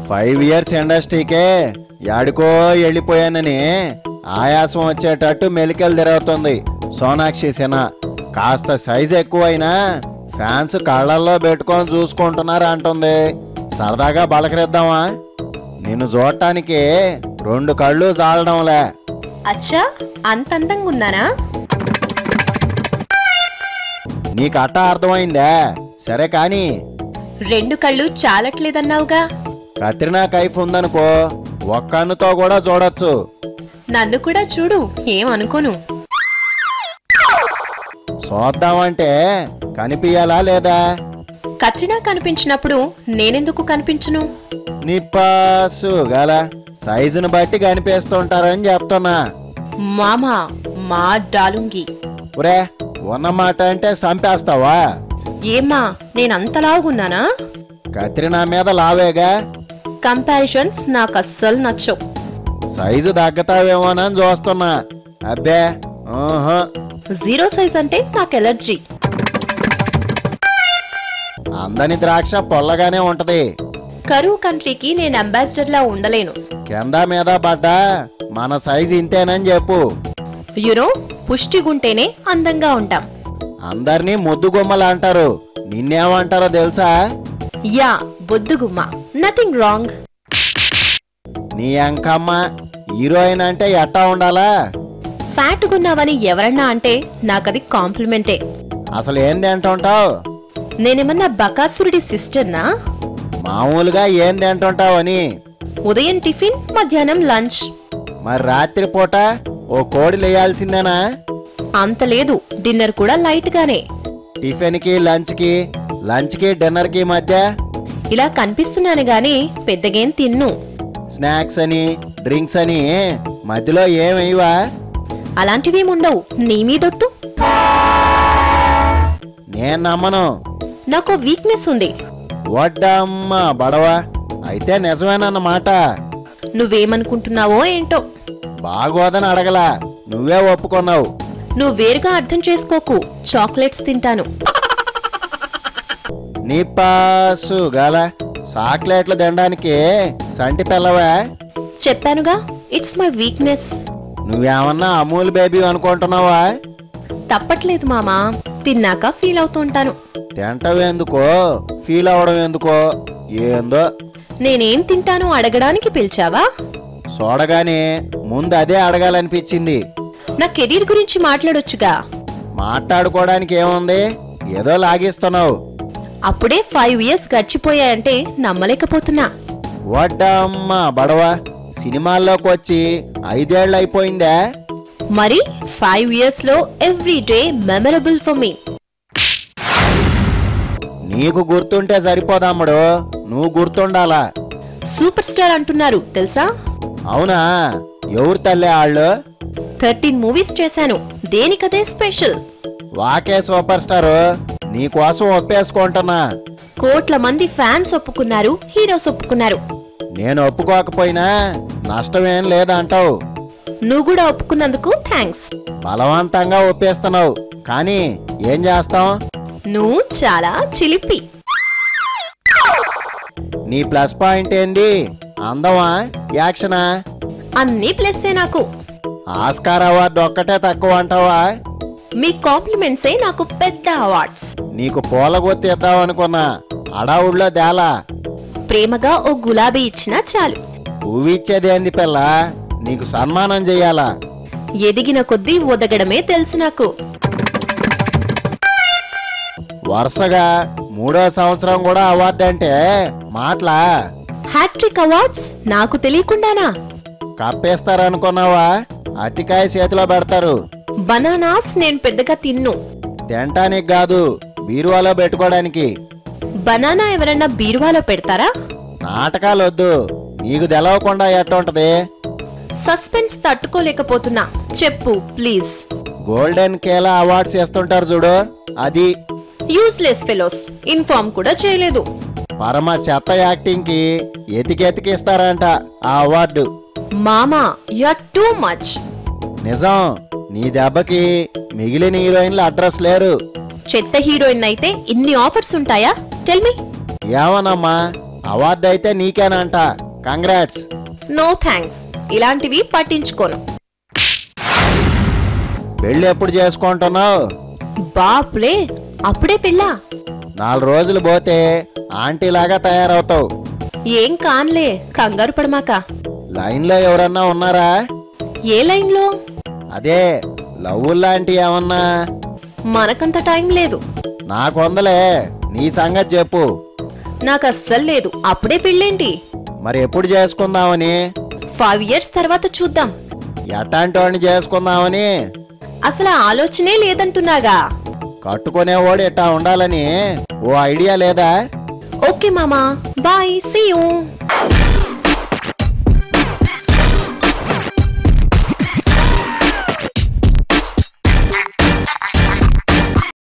5 years ఇండస్ట్రీకే యాడికో వెళ్ళిపోయానని ఆయాసం వచ్చేటట్టు మెలికలు తిరుగుతుంది సోనాక్షి సిన్హా. కాస్త సైజు ఎక్కువైనా ఫ్యాన్స్ కళ్ళల్లో పెట్టుకొని చూసుకుంటున్నారు అంటుంది. సరదాగా బలకరిద్దామా? నిన్ను చూడటానికి 2 కళ్ళు చాలడంలే. అచ్చా, అంత అందంగా ఉన్నానా? నీకు అట్టా అర్థమైందా? సరే కానీ 2 కళ్ళు చాలట్లేదన్నావుగా. కత్రినా కైఫ్ ఉందనుకో, ఒక్క కన్నుతో కూడా చూడొచ్చు. నన్ను కూడా చూడు, ఏమనుకోను. చూద్దామంటే కనిపించాలా లేదా? కత్రినా కనిపించినప్పుడు నేనెందుకు కనిపించను? నిప్పాసు గల సైజును బట్టి కనిపిస్తుంటారని చెప్తున్నా. మామా, మా డాలుంగి. ఒరే, ఉన్నమాట అంటే చంపేస్తావా? ఏమ్మా, నేనంతలాగున్నానా? కత్రినా మీద లావేగా. కంపారిజన్స్ నాకు అస్సలు నచ్చవు. సైజు తగ్గుతావేమోనని చూస్తున్నా. అబ్బే, 0 సైజ్ అంటే నాకు ఎలర్జీ. అందని ద్రాక్ష పొల్లగానే ఉంటది. కరువు కంట్రీకి నేను అంబాసిడర్ లా ఉండలేను. కింద మీద పడ్డా మన సైజు ఇంతేనని చెప్పు. యునో, పుష్టిగుంటేనే అందంగా ఉంటాం. అందరినీ ముద్దు గుమ్మలు అంటారు. నిన్నేమంటారో తెలుసా? యా, బొద్దుగుమ్మ. Nothing wrong. నీ అంకమ్మ హీరోయిన్ అంటే ఎట్టా ఉండాలా? ఫ్యాట్గున్నావని ఎవరన్నా అంటే నాకది కాంప్లిమెంటే. అసలు ఏంది అంటుంటావు? నేనేమన్నా బకాసురుడి సిస్టర్నా? మామూలుగా ఏంది అంటుంటావని. ఉదయం టిఫిన్, మధ్యాహ్నం లంచ్. మరి రాత్రి పూట ఓ కోడి లేయాల్సిందేనా? అంత లేదు, డిన్నర్ కూడా లైట్ గానే. టిఫిన్ కి లంచ్ కి డిన్నర్ కి మధ్య ఇలా కనిపిస్తున్నాను గాని పెద్దగేం తిన్ను. స్నాక్స్ అని డ్రింక్స్ అని మధ్యలో ఏమయ్యవా? అలాంటివేముండవు. నీ మీదొట్టు. నేను నమ్మను. నాకు వీక్నెస్ ఉంది. వడ్డమ్మ బడవా, అయితే నిజమేనన్నమాట. నువ్వేమనుకుంటున్నావో ఏంటో. బాగోదని అడగలా, నువ్వే ఒప్పుకున్నావు. నువ్వు వేరుగా అర్థం చేసుకోకు. చాక్లెట్స్ తింటాను. నీ పాసు గల చాక్లెట్లు తినడానికి సంటి పిల్లవా? చెప్పానుగా, ఇట్స్ మై వీక్నెస్. నువ్వేమన్నా అమూల్ బేబీ అనుకుంటున్నావా? తప్పట్లేదు మామా, తిన్నాక ఫీల్ అవుతూ ఉంటాను. తింటవేందుకో ఫీల్ అవడం ఎందుకో ఏందో. నేనేం తింటానో అడగడానికి పిలిచావా? చూడగానే ముందు అదే అడగాలనిపించింది. నా కెరీర్ గురించి మాట్లాడొచ్చుగా. మాట్లాడుకోవడానికి ఏముంది, ఏదో లాగిస్తున్నావు. అప్పుడే 5 years గడిచిపోయాయంటే నమ్మలేకపోతున్నా. వడ్డమ్మ బడవా, సినిమాల్లోకి వచ్చి 5 ఏళ్ళు అయిపోయిందా? మరి 5 years లో every day memorable for me. నీకు గుర్తుంటే సరిపోదమ్ముడు, నువ్వు గుర్తుండాలా. సూపర్ స్టార్ అంటున్నారు తెలుసా? అవునా? ఎవరు తల్లే వాళ్ళు? 13 మూవీస్ చేశాను. దేనికదే స్పెషల్. వాకే సూపర్ స్టారు, నీకోసం ఒప్పేసుకుంటున్నా. కోట్ల మంది ఫ్యాన్స్ ఒప్పుకున్నారు, హీరోస్ ఒప్పుకున్నారు. నేను ఒప్పుకోకపోయినా నష్టమేం లేదంటావు. నువ్వు కూడా ఒప్పుకున్నందుకు థ్యాంక్స్. బలవంతంగా ఒప్పేస్తున్నావు, కానీ ఏం చేస్తాం? నువ్వు చాలా చిలిపి. నీ ప్లస్ పాయింట్ ఏంది? అందమా, యాక్షనా? అన్నీ ప్లస్సే నాకు. ఆస్కార్ అవార్డు ఒక్కటే తక్కువ అంటావా? మీ కాంప్లిమెంట్సే నాకు పెద్ద అవార్డ్స్. నీకు పూల గుర్తు ఇద్దాం అనుకున్నా, అడావుడ్లో దేలా. ప్రేమగా ఓ గులాబీ ఇచ్చినా చాలు. పువ్విచ్చేదేంది పిల్ల, నీకు సన్మానం చెయ్యాలా? ఎదిగిన కొద్దీ ఒదగడమే తెలుసు నాకు. వరుసగా 3వ సంవత్సరం కూడా అవార్డు అంటే మాటలా? హ్యాట్రిక్ అవార్డ్స్ నాకు తెలియకుండానా? కప్పేస్తారనుకున్నావా? అట్టికాయ చేతిలో పెడతారు. బనానాస్ నేను పెద్దగా తిన్ను. తినటానికి కాదు, బీరువాలో పెట్టుకోవడానికి. బనానా ఎవరన్నా బీరువాలో పెడతారా? నాటకాలు వద్దు, నీకు తెలవకుండా ఎట్టుంటది? సస్పెన్స్ తట్టుకోలేకపోతున్నా, చెప్పు ప్లీజ్. గోల్డెన్ కేలా అవార్డ్స్ ఇస్తుంటారు చూడు, అది. యూస్లెస్ ఫెలోస్, ఇన్ఫార్మ్ కూడా చేయలేదు. పరమ చెత్త యాక్టింగ్ కి ఎతికెతికిస్తారంట ఆ అవార్డు. మామా, యు ఆర్ టూ మచ్. నిజం, నీ దెబ్బకి మిగిలిన హీరోయిన్లు అడ్రస్ లేరు. చెత్త హీరోయిన్ అయితే ఇన్ని ఆఫర్స్ ఉంటాయా? Tell me. ఏమోనమ్మా, అవార్డు అయితే నీకేనంట. కంగ్రాట్స్. నో థ్యాంక్స్, ఇలాంటివి పట్టించుకోను. పెళ్ళి ఎప్పుడు చేసుకుంటున్నావు? బాప్లే, అప్పుడే పెళ్ళా? 4 రోజులు పోతే ఆంటీలాగా తయారవుతావు. ఏం కాన్లే, కంగారు పడమాక. లైన్లో ఎవరన్నా ఉన్నారా? ఏ లైన్లో? అదే లవ్వుల్లాంటి ఏమన్నా? మనకంత టైం లేదు. నాకుందలే, నీ సంగతి చెప్పు. నాకు అస్సలు లేదు. అప్పుడే పెళ్ళేంటి? మరి ఎప్పుడు చేసుకుందామని? 5 years తర్వాత చూద్దాం. ఎట్లాంటి వాడిని చేసుకుందామని? అసలు ఆ ఆలోచనే లేదంటున్నాగా. కట్టుకునేవాడు ఎట్టా ఉండాలని ఓ ఐడియా లేదా? ఓకే మామా, బాయ్, సీ యూ.